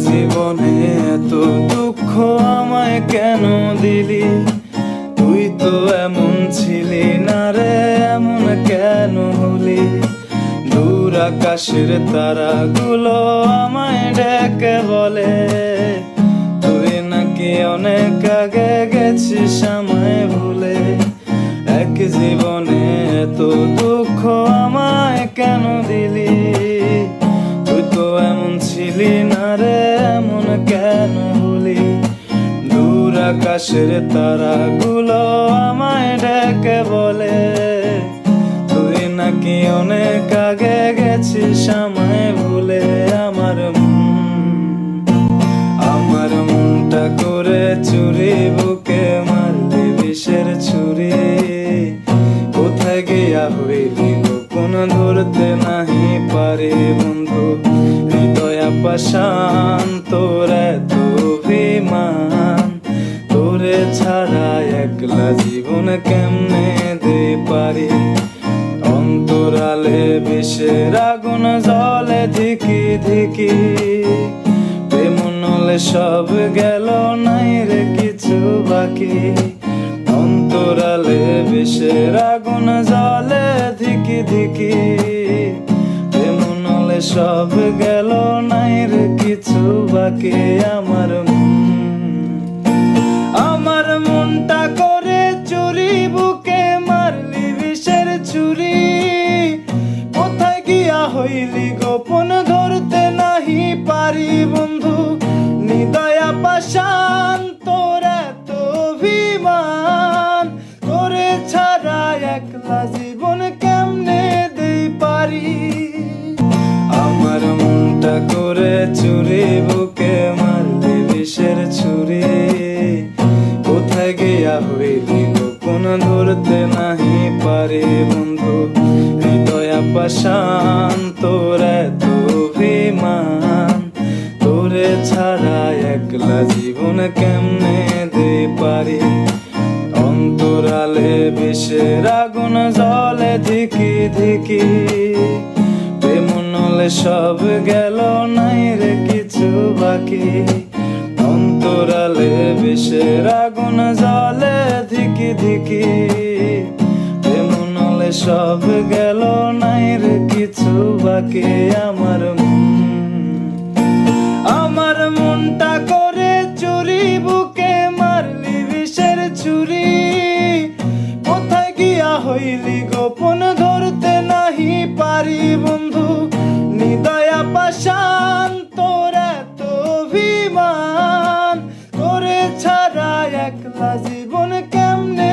জীবনে এত দুঃখ আমায় কেন দিলি? তুই তো এমন ছিলি না রে, এমন কেন হলি? দূর আকাশের তারাগুলো আমায় ডেকে বলে তুই নাকি অনেক আগে গেছিস আমায় ভুলে। এক জীবনে এত দুঃখ আমায় কেন দিলি? তুই তো এমন ছিলি না রে, এমন কেন হলি? দূর আকাশের তারাগুলো আমায় ডেকে বলে তুই নাকি অনেক আগে গেছিস আমায় ভুলে। আমার মনটা করে চুরি, বুকে মারলি বিষের ছুরি। কোথায় গিয়া হইলি গোপন ধরতে নাহি পারি বন্ধু। হৃদয় পাষাণ তোর এত অভিমান, তোরে ছাড়া একলা জীবন কেমনে দে পারি? অন্তরালে বিষের আগুন জ্বলে ধিকি ধিকি, প্রেমনলে সব গেল নাই রে কিছু বাকি। অন্তরালে বিষের আগুন জ্বলে ধিকি ধিকি, প্রেমনলে সব গেল নাই রে কিছু বাকি। আমার মনটা করে চুরি, বুকে মারলি বিষের ছুরি। কোথায় গিয়া হইলি গোপন ধরতে নাহি পারি বন্ধু। নিদয়া পাষাণ তোর এত অভিমান, তোরে ছাড়া একলা জীবন কেমনে দেই পারি? আমার মনটা করে চুরি, বুকে মারলি বিষের ছুরি। কোথায় গিয়া হইলি গোপন ধরতে নাহি পারি বন্ধু। হৃদয় পাষাণ তোর এত অভিমান, তোরে ছাড়া একলা জীবন কেমনে দে পারি? অন্তরালে বিষের আগুন জ্বলে ধিকি ধিকি, প্রেমনলে সব গেল নাই রে কিছু বাকি। অন্তরালে বিষের আগুন জ্বলে ধিকি ধিকি, প্রেমনলে সব গেল নাই রে কিছু বাকি। আমার মনটা করে চুরি, বুকে মারলি বিষের ছুরি। কোথায় গিয়া হইলি গোপন ধরতে নাহি পারি বন্ধু। নিদয়া পাষাণ তোর এত অভিমান, তোরে ছাড়া একলা জীবন কেমনে